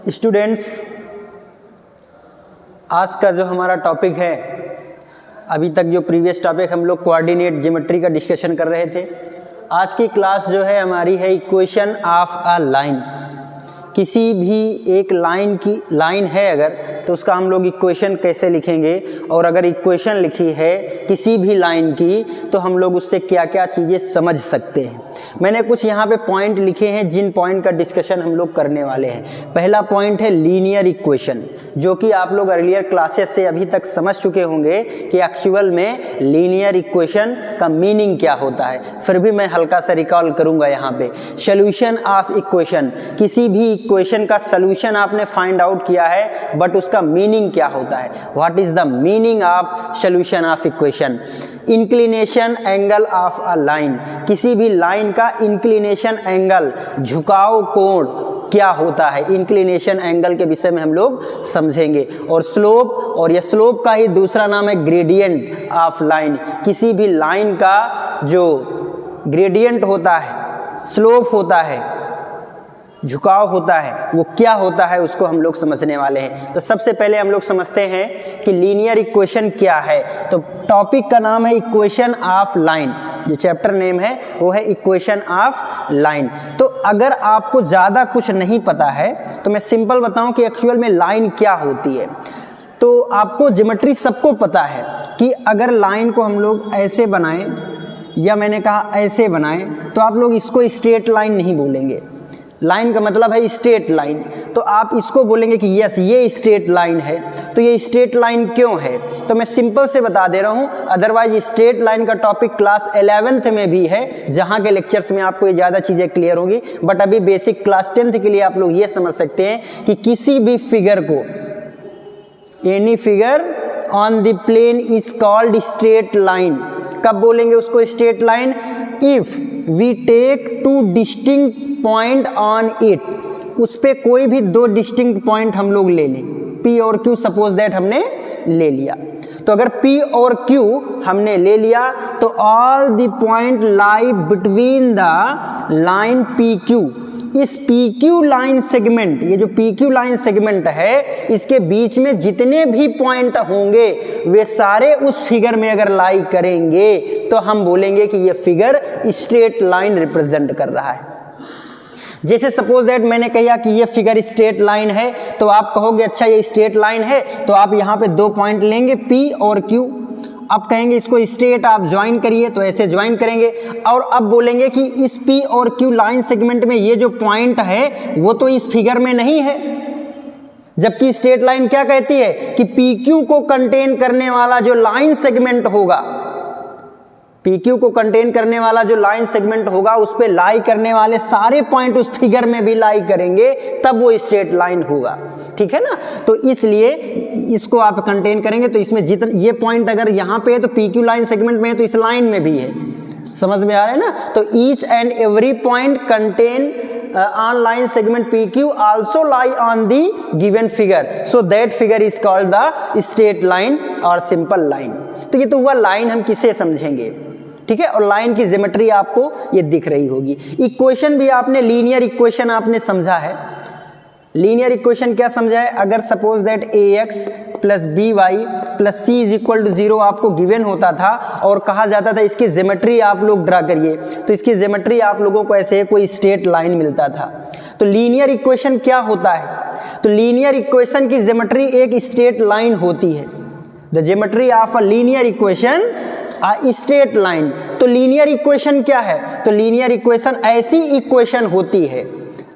Students, आज का जो हमारा टॉपिक है, अभी तक जो प्रीवियस टॉपिक हम लोग कोऑर्डिनेट ज्योमेट्री का डिस्कशन कर रहे थे। आज की क्लास जो है हमारी है इक्वेशन ऑफ अ लाइन। किसी भी एक लाइन है अगर, तो उसका हम लोग इक्वेशन कैसे लिखेंगे, और अगर इक्वेशन लिखी है किसी भी लाइन की तो हम लोग उससे क्या क्या चीज़ें समझ सकते हैं। मैंने कुछ यहाँ पे पॉइंट लिखे हैं जिन पॉइंट का डिस्कशन हम लोग करने वाले हैं। पहला पॉइंट है लीनियर इक्वेशन, जो कि आप लोग अर्लियर क्लासेस से अभी तक समझ चुके होंगे कि एक्चुअल में लीनियर इक्वेशन का मीनिंग क्या होता है। फिर भी मैं हल्का सा रिकॉल करूँगा यहाँ पे। सोल्यूशन ऑफ इक्वेशन, किसी भी इक्वेशन का सोल्यूशन आपने फाइंड आउट किया है, बट उसका मीनिंग क्या होता है। What is the meaning of solution of equation. Inclination angle of a line, किसी भी लाइन का इंक्लिनेशन एंगल, झुकाव कोण क्या होता है, इंक्लिनेशन एंगल के विषय में हम लोग समझेंगे। और स्लोप, और यह स्लोप का ही दूसरा नाम है ग्रेडियंट ऑफ लाइन। किसी भी लाइन का जो ग्रेडियंट होता है, स्लोप होता है, झुकाव होता है, वो क्या होता है उसको हम लोग समझने वाले हैं। तो सबसे पहले हम लोग समझते हैं कि लीनियर इक्वेशन क्या है। तो टॉपिक का नाम है इक्वेशन ऑफ लाइन, जो चैप्टर नेम है वो है इक्वेशन ऑफ लाइन। तो अगर आपको ज़्यादा कुछ नहीं पता है तो मैं सिंपल बताऊं कि एक्चुअल में लाइन क्या होती है। तो आपको ज्योमेट्री सबको पता है कि अगर लाइन को हम लोग ऐसे बनाएं, या मैंने कहा ऐसे बनाएं, तो आप लोग इसको स्ट्रेट लाइन नहीं बोलेंगे। लाइन का मतलब है स्ट्रेट लाइन, तो आप इसको बोलेंगे कि यस ये स्ट्रेट लाइन है। तो ये स्ट्रेट लाइन क्यों है, तो मैं सिंपल से बता दे रहा हूँ। अदरवाइज स्ट्रेट लाइन का टॉपिक क्लास 11th में भी है, जहाँ के लेक्चर्स में आपको ये ज़्यादा चीज़ें क्लियर होगी। बट अभी बेसिक क्लास 10th के लिए आप लोग ये समझ सकते हैं कि किसी भी फिगर को, any figure on the plane is called straight line. कब बोलेंगे उसको straight line? If we take two distinct point on it, उस पे कोई भी दो डिस्टिंक्ट पॉइंट हम लोग ले लें, P और Q, सपोज दैट हमने ले लिया। तो अगर P और Q हमने ले लिया तो all the point lie between the line PQ। इस PQ लाइन सेगमेंट, ये जो PQ लाइन सेगमेंट है, इसके बीच में जितने भी पॉइंट होंगे वे सारे उस फिगर में अगर लाई करेंगे तो हम बोलेंगे कि ये फिगर स्ट्रेट लाइन रिप्रेजेंट कर रहा है। जैसे सपोज दैट मैंने कहा कि ये फिगर स्ट्रेट लाइन है, तो आप कहोगे अच्छा ये स्ट्रेट लाइन है, तो आप यहाँ पे दो पॉइंट लेंगे P और Q। अब कहेंगे इसको स्ट्रेट आप ज्वाइन करिए, तो ऐसे ज्वाइन करेंगे। और अब बोलेंगे कि इस P और Q लाइन सेगमेंट में ये जो पॉइंट है वो तो इस फिगर में नहीं है। जबकि स्ट्रेट लाइन क्या कहती है कि PQ को कंटेन करने वाला जो लाइन सेगमेंट होगा, PQ को कंटेन करने वाला जो लाइन सेगमेंट होगा, उस पे लाई करने वाले सारे पॉइंट उस फिगर में भी लाई करेंगे, तब वो स्ट्रेट लाइन होगा। ठीक है ना। तो इसलिए इसको आप कंटेन करेंगे, तो इसमें जितने ये पॉइंट अगर यहाँ पे है तो PQ लाइन सेगमेंट में है, तो इस लाइन में भी है। समझ में आ रहा है ना। तो each and every point contain on line segment PQ also lie on the given figure, so that figure is called the straight line or simple line। तो ये तो हुआ लाइन, हम किसे समझेंगे, ठीक है। और लाइन की ज्योमेट्री आपको ये दिख रही होगी। इक्वेशन भी आपने, लीनियर इक्वेशन आपने समझा है। लीनियर इक्वेशन क्या समझा है? अगर suppose that ax plus by plus c is equal to 0 आपको गिवन होता था और कहा जाता था इसकी ज्योमेट्री आप लोग ड्रा करिए, तो इसकी ज्योमेट्री आप लोगों को ऐसे कोई स्ट्रेट लाइन मिलता था। तो लीनियर इक्वेशन क्या होता है? तो लीनियर इक्वेशन की ज्योमेट्री एक स्ट्रेट लाइन होती है। The geometry of a linear equation straight line. तो लीनियर इक्वेशन क्या है? तो लीनियर इक्वेशन ऐसी इक्वेशन होती है,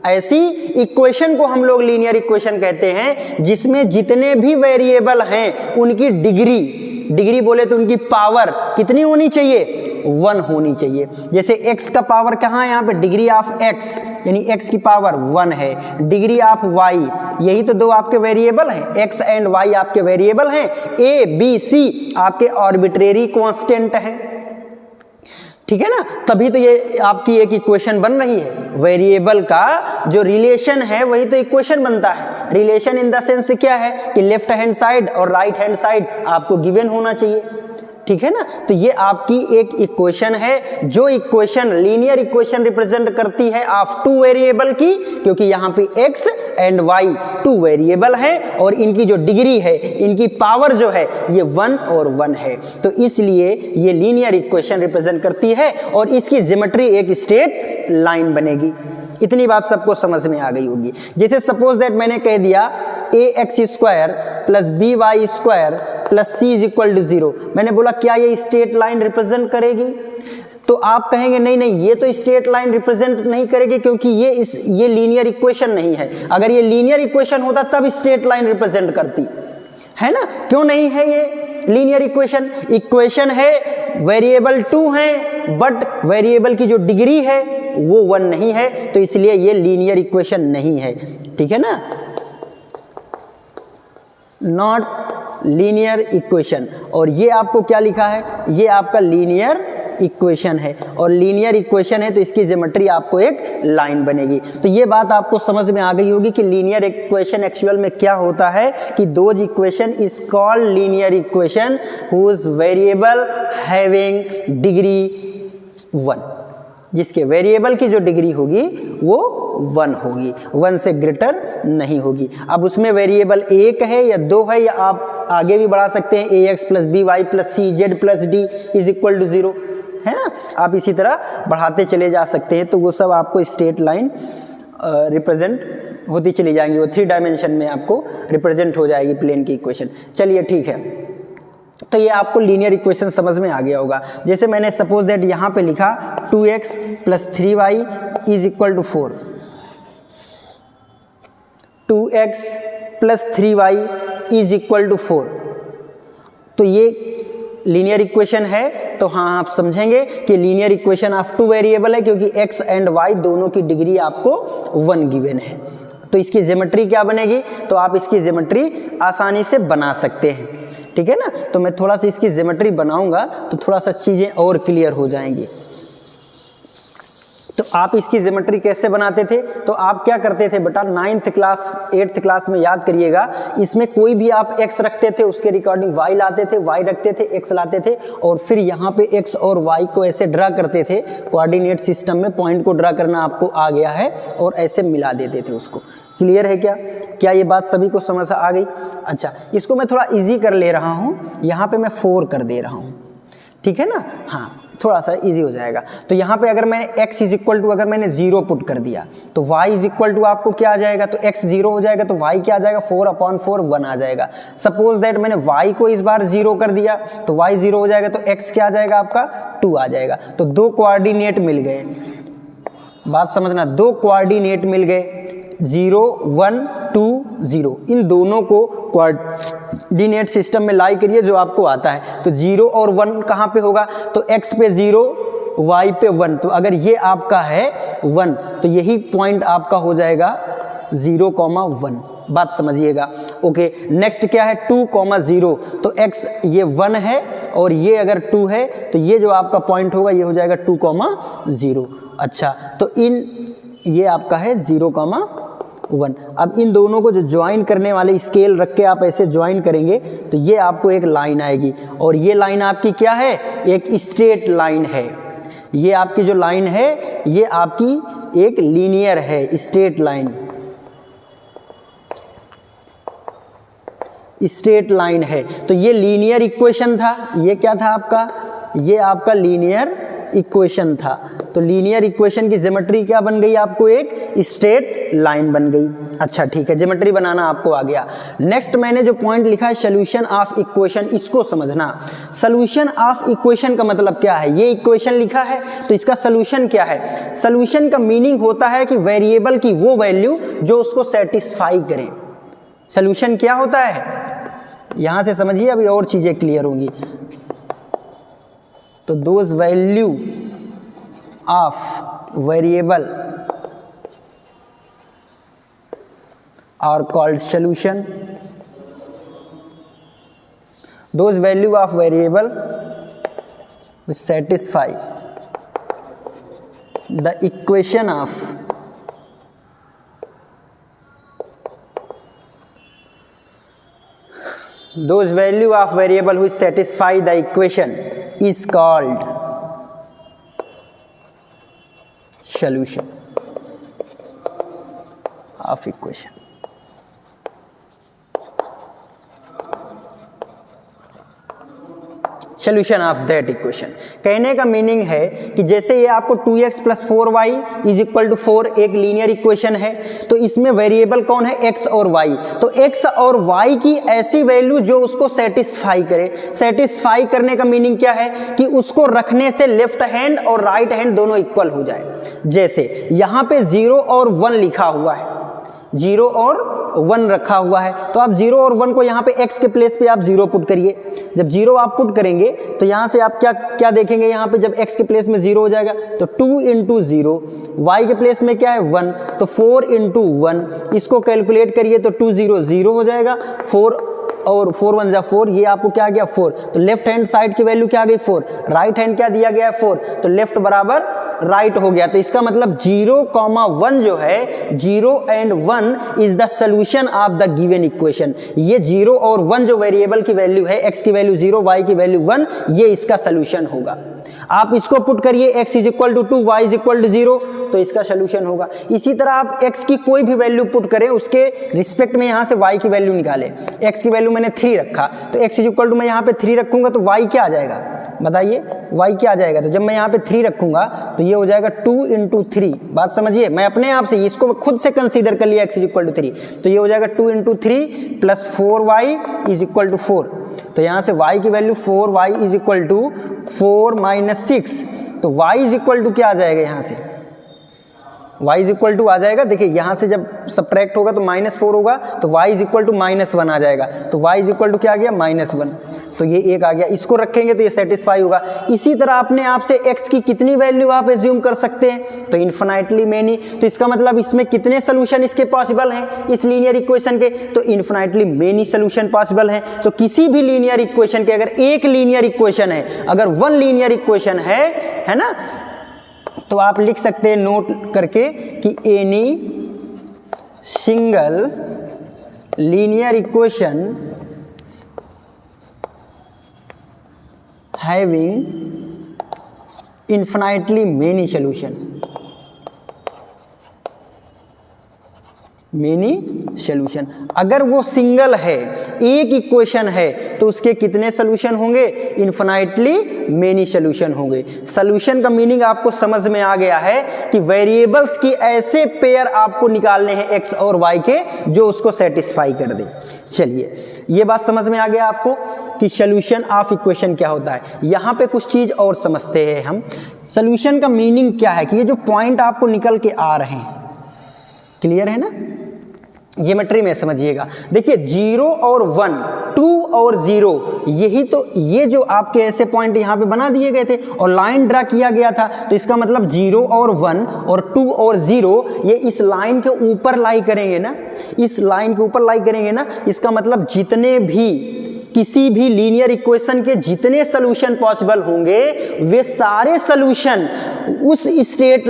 ऐसी इक्वेशन को हम लोग लीनियर इक्वेशन कहते हैं जिसमें जितने भी वेरिएबल हैं उनकी डिग्री बोले तो उनकी पावर कितनी होनी चाहिए? 1 होनी चाहिए। जैसे x का पावर कहाँ है? यहाँ पे डिग्री ऑफ x, यानी x की पावर 1 है। डिग्री ऑफ y, यही तो दो आपके वेरिएबल हैं, x एंड y आपके वेरिएबल हैं। a b c आपके आर्बिट्रेरी कांस्टेंट हैं। ठीक है ना। तभी तो ये आपकी एक इक्वेशन बन रही है। वेरिएबल का जो रिलेशन है वही तो इक्वेशन बनता है। रिलेशन इन द सेंस क्या है कि लेफ्ट हैंड साइड और राइट हैंड साइड आपको गिवन होना चाहिए। ठीक है ना। तो ये आपकी एक इक्वेशन है, जो इक्वेशन लीनियर इक्वेशन रिप्रेजेंट करती है ऑफ टू वेरिएबल की, क्योंकि यहाँ पे x and y two variable है और इनकी जो डिग्री है, इनकी पावर जो है ये 1 और 1 है, तो इसलिए ये लीनियर इक्वेशन रिप्रेजेंट करती है और इसकी ज्योमेट्री एक स्ट्रेट लाइन बनेगी। इतनी बात सबको समझ में आ गई होगी। जैसे सपोज दैट मैंने कह दिया ax square plus by square plus c is equal to 0, मैंने बोला क्या ये स्ट्रेट लाइन रिप्रेजेंट करेगी? तो आप कहेंगे नहीं नहीं, ये तो स्ट्रेट लाइन रिप्रेजेंट नहीं करेगी क्योंकि ये लीनियर इक्वेशन नहीं है। अगर ये लीनियर इक्वेशन होता तब स्ट्रेट लाइन रिप्रेजेंट करती, है ना। क्यों नहीं है ये लीनियर इक्वेशन? इक्वेशन है, वेरिएबल 2 है, बट वेरिएबल की जो डिग्री है वो 1 नहीं है, तो इसलिए ये लीनियर इक्वेशन नहीं है, ठीक है ना, नॉट लीनियर इक्वेशन। और ये आपको क्या लिखा है? ये आपका लीनियर इक्वेशन है, और लीनियर इक्वेशन है तो इसकी ज्योमेट्री आपको एक लाइन बनेगी। तो ये बात आपको समझ में आ गई होगी कि लीनियर इक्वेशन एक्चुअल में क्या होता है, कि those equation is called linear equation whose variable having degree 1, जिसके वेरिएबल की जो डिग्री होगी वो 1 होगी, 1 से ग्रेटर नहीं होगी। अब उसमें वेरिएबल 1 है या 2 है, या आप आगे भी बढ़ा सकते हैं ax plus by plus c z plus d is equal to 0, है ना। आप इसी तरह बढ़ाते चले जा सकते हैं, तो वो सब आपको स्ट्रेट लाइन रिप्रेजेंट होती चली जाएंगी, वो 3 डायमेंशन में आपको रिप्रेजेंट हो जाएगी प्लेन की इक्वेशन। चलिए ठीक है, तो ये आपको लीनियर इक्वेशन समझ में आ गया होगा। जैसे मैंने सपोज दैट यहाँ पे लिखा 2x plus 3y is equal to 4, 2x plus 3y is equal to 4, तो ये लीनियर इक्वेशन है। तो हाँ, आप समझेंगे कि linear equation of two variable है, क्योंकि x एंड y दोनों की डिग्री आपको 1 गिवन है। तो इसकी ज्योमेट्री क्या बनेगी? तो आप इसकी ज्योमेट्री आसानी से बना सकते हैं, ठीक है ना। तो मैं थोड़ा सा इसकी ज्योमेट्री बनाऊंगा तो थोड़ा सा चीजें और क्लियर हो जाएंगी। तो आप इसकी ज्योमेट्री कैसे बनाते थे? तो आप क्या करते थे बेटा, 9th क्लास 8th क्लास में याद करिएगा, इसमें कोई भी आप x रखते थे उसके रिकॉर्डिंग y लाते थे, y रखते थे, x लाते थे, और फिर यहाँ पे x और y को ऐसे ड्रा करते थे। कोऑर्डिनेट सिस्टम में पॉइंट को ड्रा करना आपको आ गया है, और ऐसे मिला देते थे उसको। क्लियर है क्या? क्या ये बात सभी को समझ आ गई? अच्छा, इसको मैं थोड़ा इजी कर ले रहा हूँ, यहाँ पे मैं 4 कर दे रहा हूँ, ठीक है ना। हाँ, थोड़ा सा इजी हो जाएगा। तो यहाँ पे अगर मैंने x इज इक्वल टू, अगर मैंने 0 पुट कर दिया तो y इज इक्वल टू आपको क्या आ जाएगा? तो x 0 हो जाएगा, तो y क्या आ जाएगा? 4/4 1 आ जाएगा। सपोज दैट मैंने y को इस बार 0 कर दिया तो y 0 हो जाएगा, तो x क्या आ जाएगा आपका? 2 आ जाएगा। तो 2 कोऑर्डिनेट मिल गए, बात समझना, 2 कोऑर्डिनेट मिल गए, 0 1 2 0, इन दोनों को कोऑर्डिनेट सिस्टम में लाई करिए जो आपको आता है। तो 0 और 1 कहाँ पे होगा? तो x पे 0, y पे 1, तो अगर ये आपका है 1 तो यही पॉइंट आपका हो जाएगा 0,1, बात समझिएगा। ओके, नेक्स्ट क्या है? 2,0, तो x ये 1 है और ये अगर 2 है तो ये जो आपका पॉइंट होगा ये हो जाएगा 2,0। अच्छा, तो ये आपका है 0,1। अब इन दोनों को जो ज्वाइन करने वाले स्केल रख के आप ऐसे ज्वाइन करेंगे तो ये आपको एक लाइन आएगी, और ये लाइन आपकी क्या है? एक स्ट्रेट लाइन है। ये आपकी जो लाइन है ये आपकी एक लीनियर है, स्ट्रेट लाइन, स्ट्रेट लाइन है। तो ये लीनियर इक्वेशन था, ये क्या था आपका? ये आपका लीनियर इक्वेशन था। तो लीनियर इक्वेशन की ज्योमेट्री क्या बन गई? आपको एक स्ट्रेट लाइन बन गई। अच्छा ठीक है, ज्योमेट्री बनाना आपको आ गया। नेक्स्ट मैंने जो पॉइंट लिखा है सोल्यूशन ऑफ इक्वेशन, इसको समझना। सोल्यूशन ऑफ इक्वेशन का मतलब क्या है? ये इक्वेशन लिखा है तो इसका सोल्यूशन क्या है? सोल्यूशन का मीनिंग होता है कि वेरिएबल की वो वैल्यू जो उसको सेटिस्फाई करे। सोल्यूशन क्या होता है यहां से समझिए, अभी और चीजें क्लियर होंगी। तो those value of variable are called solution. Those value of variable which satisfy the equation of those value of variable which satisfy the equation is called solution of equation. Solution of that equation. कहने का meaning है कि जैसे ये आपको 2x + 4y = 4 एक linear equation है, तो इसमें वेरिएबल कौन है, x और y। तो x और y की ऐसी वैल्यू जो उसको सेटिस्फाई करे। सेटिस्फाई करने का मीनिंग क्या है कि उसको रखने से लेफ्ट हैंड और राइट हैंड दोनों इक्वल हो जाए। जैसे यहाँ पे 0 और 1 लिखा हुआ है, 0 और 1 रखा हुआ है, तो आप 0 और 1 को यहाँ पे x के प्लेस पे आप 0 पुट करिए। जब 0 आप पुट करेंगे तो यहाँ से आप क्या देखेंगे, यहाँ पे जब x के प्लेस में 0 हो जाएगा तो 2 × 0, y के प्लेस में क्या है 1, तो 4 × 1, इसको कैलकुलेट करिए तो 2 0 0 हो जाएगा, 4 और 4 1 जा 4, ये आपको क्या आ गया 4। तो लेफ्ट हैंड साइड की वैल्यू क्या आ गई 4, राइट हैंड क्या दिया गया है 4, तो लेफ्ट बराबर राइट हो गया। तो इसका मतलब 0, 1 जो है, 0 and 1 is the solution of the given equation. ये 0 और 1 जो वेरिएबल की वैल्यू है, x की वैल्यू 0, y की वैल्यू 1, ये इसका सोल्यूशन होगा। आप इसको पुट करिए x = 2, y = 0, तो इसका सोल्यूशन होगा। इसी तरह आप x की कोई भी वैल्यू पुट करें, उसके रिस्पेक्ट में यहाँ से y की वैल्यू निकालें। x की वैल्यू मैंने 3 रखा, तो x = मैं यहाँ पे 3 रखूंगा तो y क्या आ जाएगा, बताइए y क्या आ जाएगा। तो जब मैं यहाँ पे 3 रखूंगा तो ये हो जाएगा 2 × 3। बात समझिए, मैं अपने आप से इसको खुद से कंसीडर कर लिया x = 3, तो ये हो जाएगा 2 × 3 + 4y = 4। तो यहाँ से y की वैल्यू 4y = 4 - 6, तो y = क्या आ जाएगा, यहाँ से y = आ जाएगा। देखिए यहाँ से जब सब्ट्रैक्ट होगा तो -4 होगा, तो y = -1 आ जाएगा, तो y = क्या आ गया -1, तो ये 1 आ गया। इसको रखेंगे तो ये सेटिस्फाई होगा। इसी तरह अपने आप से x की कितनी वैल्यू आप एज्यूम कर सकते हैं, तो इन्फिनाइटली मेनी। तो इसका मतलब इसमें कितने सोल्यूशन इसके पॉसिबल हैं इस लीनियर इक्वेशन के, तो इन्फिनाइटली मेनी सोल्यूशन पॉसिबल हैं। तो किसी भी लीनियर इक्वेशन के अगर एक लीनियर इक्वेशन है, अगर 1 लीनियर इक्वेशन है ना, तो आप लिख सकते हैं नोट करके कि any single linear equation having infinitely many solution, many solution. अगर वो सिंगल है, एक इक्वेशन है, तो उसके कितने सॉल्यूशन होंगे, इन्फिनाइटली मेनी सॉल्यूशन होंगे। सॉल्यूशन का मीनिंग आपको समझ में आ गया है कि वेरिएबल्स की ऐसे पेयर आपको निकालने हैं x और y के जो उसको सेटिस्फाई कर दे। चलिए, ये बात समझ में आ गया आपको कि सॉल्यूशन ऑफ इक्वेशन क्या होता है। यहाँ पे कुछ चीज और समझते हैं हम। सॉल्यूशन का मीनिंग क्या है कि ये जो पॉइंट आपको निकल के आ रहे हैं, क्लियर है ना, ज्योमेट्री में समझिएगा। देखिए 0 और 1, 2 और 0, यही तो, ये जो आपके ऐसे पॉइंट यहाँ पे बना दिए गए थे और लाइन ड्रा किया गया था, तो इसका मतलब 0 और 1 और 2 और 0 ये इस लाइन के ऊपर लाई करेंगे ना, इस लाइन के ऊपर लाई करेंगे ना। इसका मतलब जितने भी किसी भी लीनियर इक्वेशन के जितने सॉल्यूशन पॉसिबल होंगे, वे सारे सॉल्यूशन उस स्ट्रेट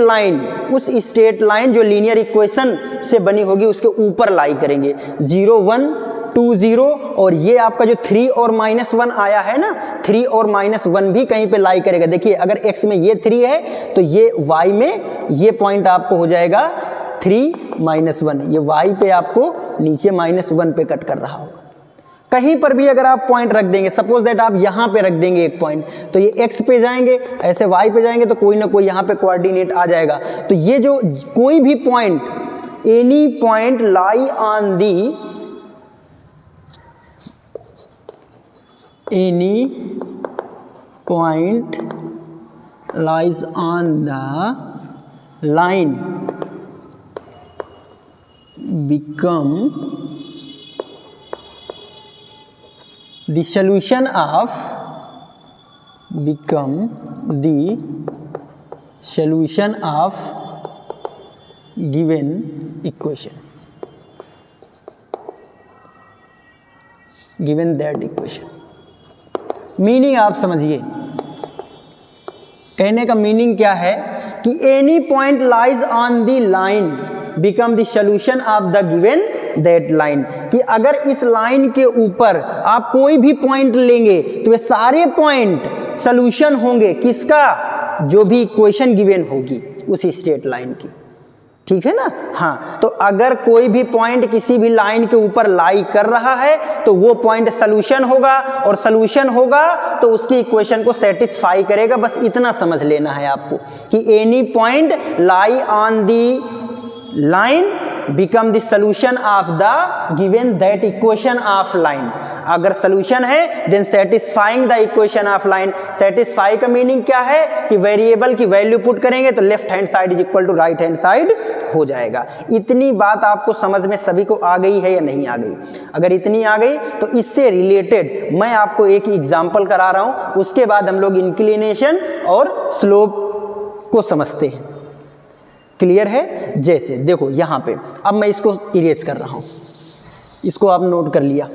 लाइन जो लीनियर इक्वेशन से बनी होगी उसके ऊपर लाई करेंगे। 0 1 2 0, और ये आपका जो 3 और -1 आया है ना, 3 और -1 भी कहीं पे लाई करेगा। देखिए अगर x में ये 3 है तो ये y में ये पॉइंट आपको हो जाएगा 3 -1, ये y पे आपको नीचे -1 पे कट कर रहा होगा। कहीं पर भी अगर आप पॉइंट रख देंगे, सपोज दैट आप यहाँ पे रख देंगे एक पॉइंट, तो ये x पे जाएंगे, ऐसे y पे जाएंगे, तो कोई ना कोई यहाँ पे कोऑर्डिनेट आ जाएगा। तो ये जो कोई भी point, any point lie on the, any point lies on the line become the solution of given equation, given that equation। Meaning आप समझिए, कहने का मीनिंग क्या है कि any point lies on the line become the solution of the given that line, कि अगर इस लाइन के ऊपर आप कोई भी पॉइंट लेंगे तो ये सारे पॉइंट सॉल्यूशन होंगे किसका, जो भी इक्वेशन गिवन होगी उसी स्ट्रेट लाइन की, ठीक है ना। हाँ, तो अगर कोई भी पॉइंट किसी भी लाइन के ऊपर लाई कर रहा है तो वो पॉइंट सॉल्यूशन होगा, और सॉल्यूशन होगा तो उसकी इक्वेशन को सेटिस्फाई करेगा। बस इतना समझ लेना है आपको कि any point lie on the line become the solution of the given that equation of line. अगर सॉल्यूशन है then satisfying the equation of line. Satisfy का मीनिंग क्या है कि वेरिएबल की वैल्यू पुट करेंगे तो left hand side is equal to right hand side हो जाएगा। इतनी बात आपको समझ में सभी को आ गई है या नहीं आ गई? अगर इतनी आ गई तो इससे रिलेटेड मैं आपको एक एग्जाम्पल करा रहा हूं, उसके बाद हम लोग इंक्लिनेशन और स्लोप को समझते हैं। क्लियर है? जैसे देखो यहां पे अब मैं इसको इरेज कर रहा हूं, इसको आप नोट कर लिया।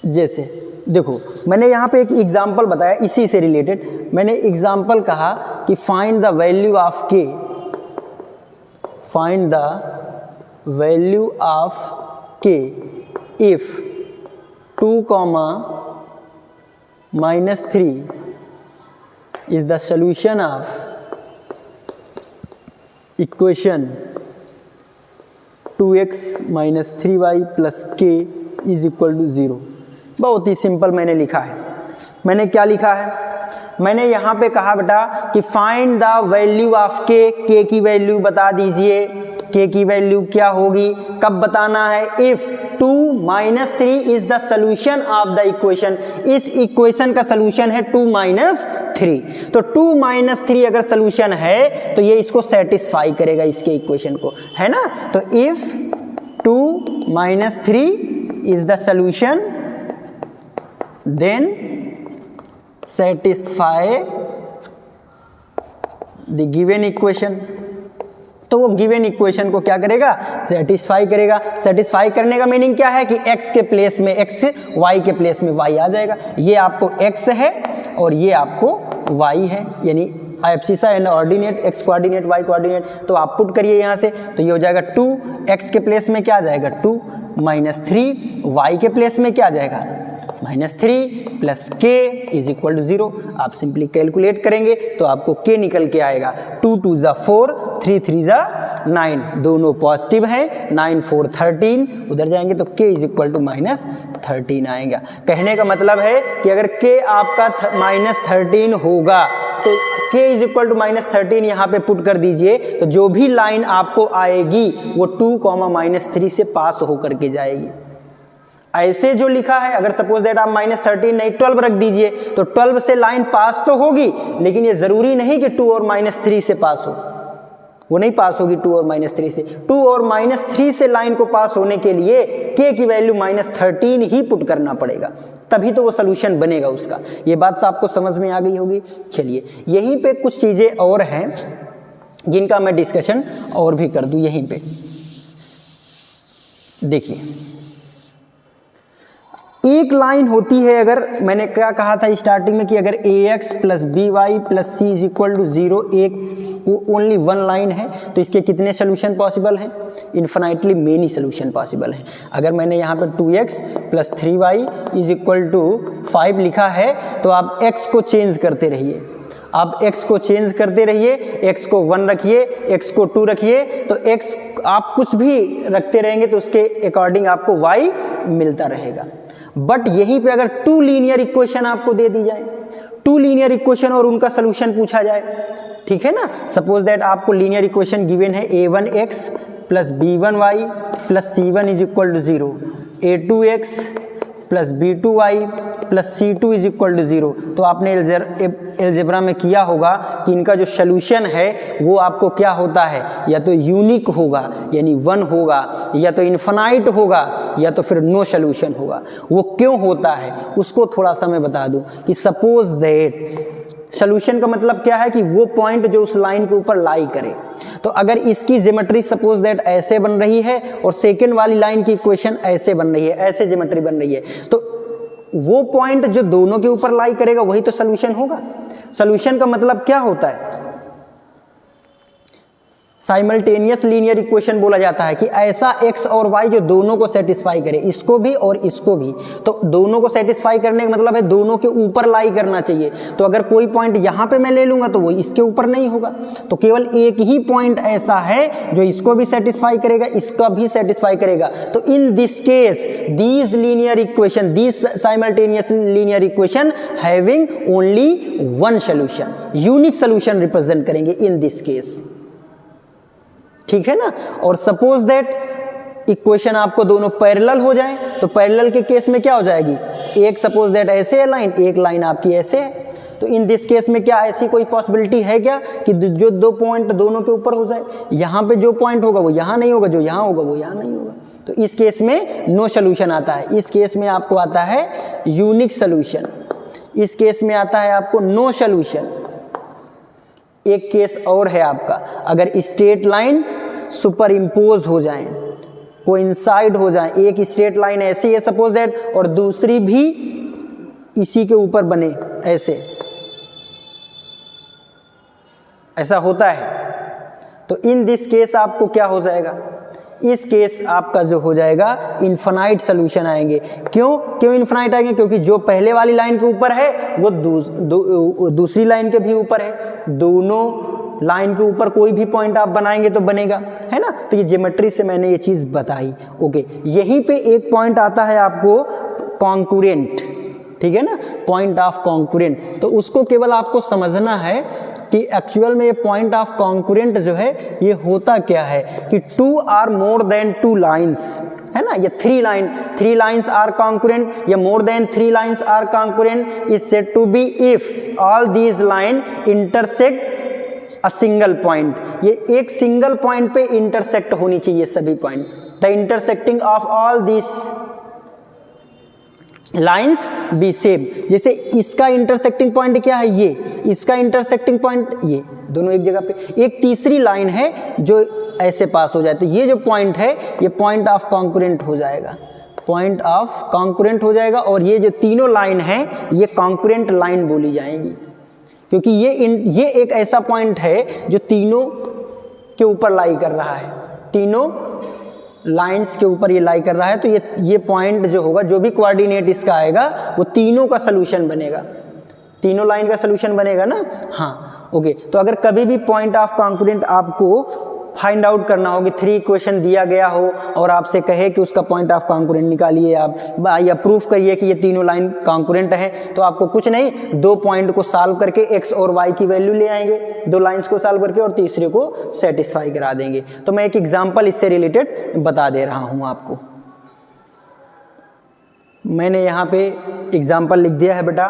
जैसे देखो मैंने यहाँ पे एक एग्जाम्पल बताया इसी से रिलेटेड। मैंने एग्जाम्पल कहा कि फाइंड द वैल्यू ऑफ के, फाइंड द वैल्यू ऑफ के if 2, -3 is the solution of equation 2x - 3y plus k is equal to 0। बहुत ही सिंपल मैंने लिखा है। मैंने क्या लिखा है? मैंने यहाँ पे कहा बेटा कि फाइंड द वैल्यू ऑफ के की वैल्यू बता दीजिए। के की वैल्यू क्या होगी, कब बताना है? If 2 - 3 is the solution of the equation. इस इक्वेशन का सोल्यूशन है 2 - 3, तो 2 - 3 अगर सोल्यूशन है तो ये इसको सेटिस्फाई करेगा, इसके इक्वेशन को, है ना। तो if 2 - 3 is the solution then satisfy the given equation. तो वो गिवन इक्वेशन को क्या करेगा? सेटिस्फाई करेगा। सेटिस्फाई करने का मीनिंग क्या है कि x के प्लेस में x, y के प्लेस में y आ जाएगा। ये आपको x है और ये आपको y है, यानी abscissa and ordinate, x coordinate y coordinate. तो आप पुट करिए यहाँ से, तो ये हो जाएगा 2, x के प्लेस में क्या आ जाएगा 2 - 3, y के प्लेस में क्या आ जाएगा -3 plus k is equal to 0। आप सिंपली कैलकुलेट करेंगे तो आपको k निकल के आएगा 2 2 ज़ा 4, 3 3 ज़ा 9, दोनों पॉजिटिव हैं। 9 4 13, उधर जाएंगे तो k इज इक्वल टू -13 आएगा। कहने का मतलब है कि अगर k आपका -13 होगा तो k इज इक्वल टू -13 यहाँ पे पुट कर दीजिए, तो जो भी लाइन आपको आएगी वो 2, -3 से पास होकर के जाएगी। ऐसे जो लिखा है, अगर सपोज दैट आप -13 नहीं 12 रख दीजिए तो 12 से लाइन पास तो होगी, लेकिन ये जरूरी नहीं कि 2 और -3 से पास हो, वो नहीं पास होगी 2 और -3 से। 2 और -3 से लाइन को पास होने के लिए k की वैल्यू -13 ही पुट करना पड़ेगा, तभी तो वो सोल्यूशन बनेगा उसका। ये बात आपको समझ में आ गई होगी। चलिए यहीं पे कुछ चीजें और हैं जिनका मैं डिस्कशन और भी कर दूं। यहीं पे देखिए, एक लाइन होती है, अगर मैंने क्या कहा था स्टार्टिंग में कि अगर ax + by + c is equal to 0 एक ओनली वन लाइन है तो इसके कितने सोल्यूशन पॉसिबल हैं? इन्फिनाइटली मेनी सोल्यूशन पॉसिबल हैं। अगर मैंने यहाँ पर 2x + 3y is equal to 5 लिखा है तो आप x को चेंज करते रहिए, आप x को चेंज करते रहिए, x को 1 रखिए, x को 2 रखिए, तो x आप कुछ भी रखते रहेंगे तो उसके अकॉर्डिंग आपको y मिलता रहेगा। बट यहीं पे अगर 2 लीनियर इक्वेशन आपको दे दी जाए, 2 लीनियर इक्वेशन और उनका सोल्यूशन पूछा जाए, ठीक है ना। सपोज दैट आपको लीनियर इक्वेशन गिवन है a1x + b1y + c1 is equal to 0, a2x + b2y + c2 is equal to 0। तो आपने एलजेब्रा में किया होगा कि इनका जो सोल्यूशन है वो आपको क्या होता है, या तो यूनिक होगा यानी 1 होगा, या तो इन्फिनाइट होगा, या तो फिर नो सोल्यूशन होगा। वो क्यों होता है उसको थोड़ा सा मैं बता दूं कि सपोज दैट सोल्यूशन का मतलब क्या है कि वो पॉइंट जो उस लाइन के ऊपर लाई करे। तो अगर इसकी ज्योमेट्री सपोज दैट ऐसे बन रही है और सेकंड वाली लाइन की इक्वेशन ऐसे बन रही है, ऐसे ज्योमेट्री बन रही है, तो वो पॉइंट जो दोनों के ऊपर लाई करेगा वही तो सोल्यूशन होगा। सोल्यूशन का मतलब क्या होता है? साइमल्टेनियस लीनियर इक्वेशन बोला जाता है कि ऐसा x और y जो दोनों को सेटिस्फाई करे, इसको भी और इसको भी। तो दोनों को सेटिस्फाई करने का मतलब है दोनों के ऊपर लाई करना चाहिए। तो अगर कोई पॉइंट यहाँ पे मैं ले लूंगा तो वो इसके ऊपर नहीं होगा, तो केवल एक ही पॉइंट ऐसा है जो इसको भी सेटिस्फाई करेगा, इसका भी सेटिस्फाई करेगा। तो in this case these linear equation, these simultaneous linear equation having only one solution, unique solution represent करेंगे इन दिस केस। ठीक है ना। और सपोज दैट इक्वेशन आपको दोनों पैरेलल हो जाए, तो पैरेलल के केस में क्या हो जाएगी? एक सपोज दैट ऐसे है लाइन, एक लाइन आपकी ऐसे है, तो इन दिस केस में क्या ऐसी कोई पॉसिबिलिटी है क्या कि जो दो पॉइंट दोनों के ऊपर हो जाए? यहाँ पे जो पॉइंट होगा वो यहाँ नहीं होगा, जो यहाँ होगा वो यहाँ नहीं होगा। तो इस केस में नो सोल्यूशन आता है। इस केस में आपको आता है यूनिक सोल्यूशन, इस केस में आता है आपको नो सोल्यूशन। एक केस और है आपका, अगर स्ट्रेट लाइन सुपर इम्पोज हो जाए, कोइंसाइड हो जाए, एक स्ट्रेट लाइन ऐसी है सपोज दैट और दूसरी भी इसी के ऊपर बने, ऐसा होता है, तो इन दिस केस आपको क्या हो जाएगा? इस केस आपका जो हो जाएगा इन्फिनाइट सोल्यूशन आएंगे। क्यों इन्फिनाइट आएंगे? क्योंकि जो पहले वाली लाइन के ऊपर है वो दूसरी लाइन के भी ऊपर है, दोनों लाइन के ऊपर कोई भी पॉइंट आप बनाएंगे तो बनेगा, है ना। तो ये ज्योमेट्री से मैंने ये चीज बताई। ओके, यहीं पे एक पॉइंट आता है आपको कॉन्करेंट, ठीक है ना, पॉइंट ऑफ कॉन्करेंट। तो उसको केवल आपको समझना है कि एक्चुअल में ये पॉइंट ऑफ कॉन्करेंट जो है ये होता क्या है कि 2 आर मोर देन 2 लाइन्स, है ना, ये 3 लाइन्स आर कॉन्करेंट या more than 3 lines are concurrent is said to be if all these line intersect a single point. ये एक सिंगल पॉइंट पे इंटरसेक्ट होनी चाहिए सभी point. The intersecting of all these lines be same. जैसे इसका intersecting point क्या है? ये, इसका इंटरसेक्टिंग पॉइंट ये, दोनों एक जगह पे। एक तीसरी लाइन है जो ऐसे पास हो जाए, तो ये जो पॉइंट है ये पॉइंट ऑफ कॉन्करेंट हो जाएगा, पॉइंट ऑफ कॉन्करेंट हो जाएगा। और ये जो तीनों लाइन है ये कॉन्करेंट लाइन बोली जाएंगी, क्योंकि ये एक ऐसा पॉइंट है जो तीनों के ऊपर लाई कर रहा है, तीनों लाइंस के ऊपर ये लाई कर रहा है। तो ये पॉइंट जो होगा, जो भी कोऑर्डिनेट इसका आएगा वो तीनों का सोल्यूशन बनेगा, तीनों लाइन का सोल्यूशन बनेगा ना। हाँ, ओके। तो अगर कभी भी पॉइंट ऑफ कॉन्करेंट आपको फाइंड आउट करना हो कि 3 इक्वेशन दिया गया हो और आपसे कहे कि उसका पॉइंट ऑफ कॉन्करेंट निकालिए आप, या प्रूफ करिए कि ये तीनों लाइन कॉन्करेंट है, तो आपको कुछ नहीं, 2 पॉइंट को सॉल्व करके x और y की वैल्यू ले आएंगे, 2 लाइंस को सॉल्व करके, और तीसरे को सेटिस्फाई करा देंगे। तो मैं एक एग्जांपल इससे रिलेटेड बता दे रहा हूं आपको। मैंने यहाँ पे एग्जाम्पल लिख दिया है बेटा।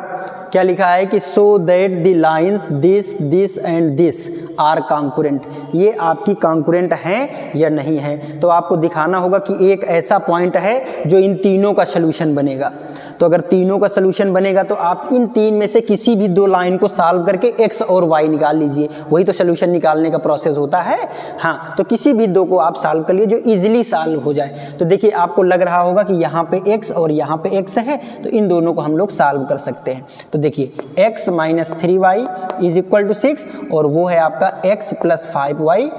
क्या लिखा है कि so that the lines this and this are concurrent. ये आपकी कॉन्करेंट हैं या नहीं है, तो आपको दिखाना होगा कि एक ऐसा पॉइंट है जो इन तीनों का सोल्यूशन बनेगा। तो अगर तीनों का सोल्यूशन बनेगा तो आप इन 3 में से किसी भी 2 लाइन को सॉल्व करके x और y निकाल लीजिए, वही तो सोल्यूशन निकालने का प्रोसेस होता है। हाँ, तो किसी भी 2 को आप सॉल्व कर लिए जो इजीली सॉल्व हो जाए। तो देखिए आपको लग रहा होगा कि यहाँ पे x और यहाँ पे x है, तो इन दोनों को हम लोग सॉल्व कर सकते हैं। तो देखिए x minus 3y is equal to 6 और वो है आपका x plus 5y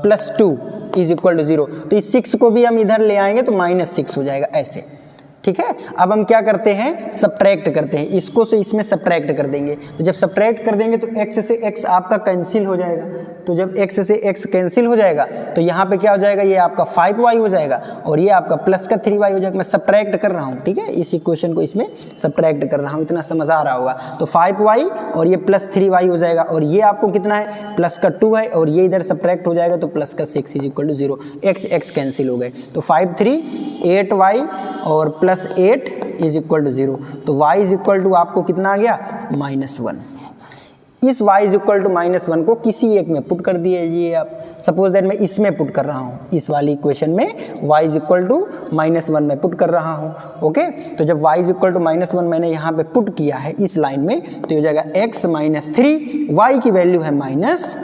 plus 2 is equal to 0। तो इस 6 को भी हम इधर ले आएंगे तो -6 हो जाएगा ऐसे, ठीक है। अब हम क्या करते हैं, सब्ट्रैक्ट करते हैं, इसको से इसमें सब्ट्रैक्ट कर देंगे। तो जब सब्ट्रैक्ट कर देंगे तो x से x आपका कैंसिल हो जाएगा। तो जब x से x कैंसिल हो जाएगा तो यहाँ पे क्या हो जाएगा, ये आपका 5y हो जाएगा और ये आपका प्लस का 3y हो जाएगा। मैं सब्ट्रैक्ट कर रहा हूँ, ठीक है, इस इक्वेशन को इसमें सब्ट्रैक्ट कर रहा हूँ, इतना समझ आ रहा होगा। तो 5y और ये प्लस 3y हो जाएगा और ये आपको कितना है, प्लस का 2 है और ये इधर सब्ट्रैक्ट हो जाएगा तो प्लस का 6 is equal to 0। x cancel हो गए तो 5 3 8y और प्लस 8 इज इक्वल टू 0। तो y इज इक्वल टू आपको कितना आ गया, -1। इस y इज इक्वल टू -1 को किसी एक में पुट कर दीजिए आप। सपोज दैट मैं इसमें पुट कर रहा हूँ, इस वाली इक्वेशन में y इज इक्वल टू -1 में पुट कर रहा हूँ। ओके, तो जब y इज इक्वल टू -1 मैंने यहाँ पे पुट किया है इस लाइन में, तो हो जाएगा x माइनस 3, y की वैल्यू है -1।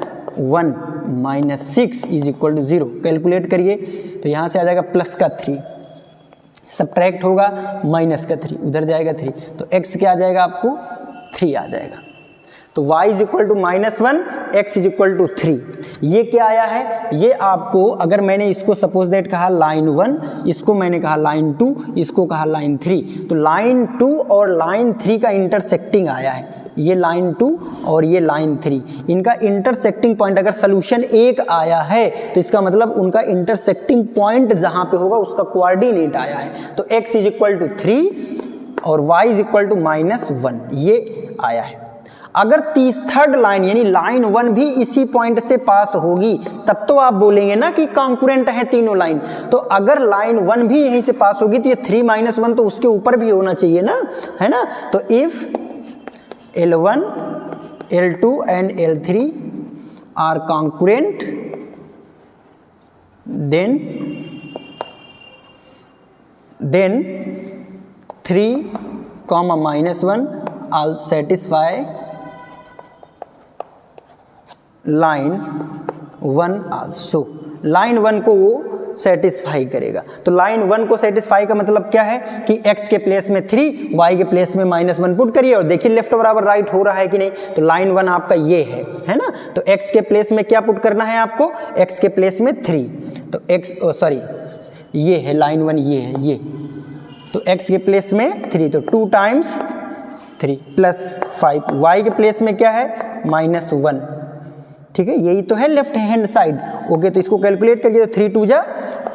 1 minus 6 is equal to 0। Calculate करिए तो यहाँ से आ जाएगा प्लस का 3, सब्ट्रैक्ट होगा माइनस का 3, उधर जाएगा 3, तो x क्या आ जाएगा आपको 3 आ जाएगा। तो y is equal to -1, x is equal to 3। ये क्या आया है, ये आपको अगर मैंने इसको सपोज दैट कहा लाइन 1, इसको मैंने कहा लाइन 2, इसको कहा लाइन 3, तो लाइन 2 और लाइन 3 का इंटरसेक्टिंग आया है। ये लाइन 2 और ये लाइन 3, इनका इंटरसेक्टिंग पॉइंट अगर सोल्यूशन 1 आया है तो इसका मतलब उनका इंटरसेक्टिंग पॉइंट जहाँ पे होगा उसका कोऑर्डिनेट आया है। तो x इज इक्वल टू 3 और y इज इक्वल टू -1 ये आया है। अगर थर्ड लाइन यानी लाइन 1 भी इसी पॉइंट से पास होगी तब तो आप बोलेंगे ना कि कॉन्करेंट है तीनों लाइन। तो अगर लाइन 1 भी यहीं से पास होगी तो ये 3 - 1 तो उसके ऊपर भी होना चाहिए ना, है ना। तो if L1, L2 and L3 are concurrent, then 3, -1 all satisfy line 1 also. Line 1 को वो सेटिस्फाई करेगा। तो लाइन 1 को सेटिस्फाई का मतलब क्या है कि x के प्लेस में 3, y के प्लेस में -1 पुट करिए और देखिए लेफ्ट बराबर राइट हो रहा है कि नहीं। तो लाइन 1 आपका ये है ना। तो x के प्लेस में क्या पुट करना है आपको, x के प्लेस में 3, तो ये है लाइन 1, ये है ये, तो x के प्लेस में 3, तो 2 टाइम्स 3 प्लस 5, y के प्लेस में क्या है -1, ठीक है, यही तो है लेफ्ट हैंड साइड। ओके, तो इसको कैलकुलेट करिए तो 3 × 2 =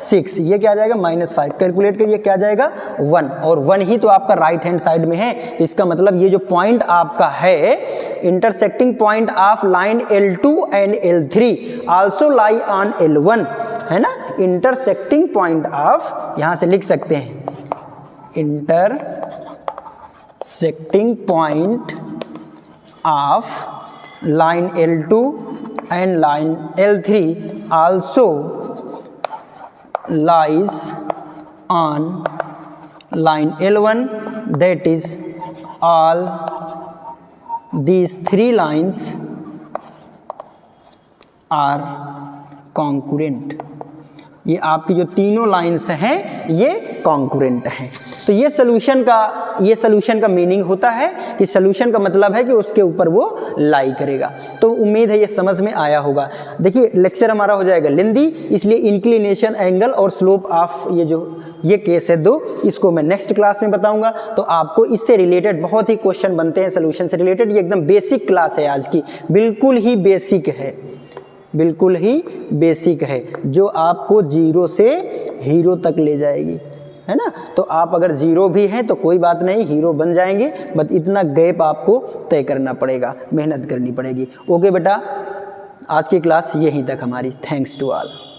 6, ये क्या आ जाएगा -5, कैलकुलेट करिए क्या आ जाएगा 1, और 1 ही तो आपका राइट हैंड साइड में है। तो इसका मतलब ये जो पॉइंट आपका है intersecting point of line L2 and L3 also lie on L1, है ना। इंटरसेक्टिंग पॉइंट ऑफ, यहाँ से लिख सकते हैं intersecting point of line L2 and line L3 also lies on line L1, that is all these 3 lines are concurrent। ये आपकी जो तीनों लाइंस हैं ये कॉन्करेंट हैं। तो ये सॉल्यूशन का मीनिंग होता है कि सॉल्यूशन का मतलब है कि उसके ऊपर वो लाई करेगा। तो उम्मीद है ये समझ में आया होगा। देखिए लेक्चर हमारा हो जाएगा लेंदी, इसलिए इंक्लिनेशन एंगल और स्लोप ऑफ ये केस है 2, इसको मैं नेक्स्ट क्लास में बताऊंगा। तो आपको इससे रिलेटेड बहुत ही क्वेश्चन बनते हैं सॉल्यूशन से रिलेटेड। ये एकदम बेसिक क्लास है आज की, बिल्कुल ही बेसिक है, जो आपको 0 से हीरो तक ले जाएगी, है ना। तो आप अगर 0 भी हैं तो कोई बात नहीं, हीरो बन जाएंगे, बस इतना गैप आपको तय करना पड़ेगा, मेहनत करनी पड़ेगी। ओके बेटा, आज की क्लास यहीं तक हमारी। Thanks to all.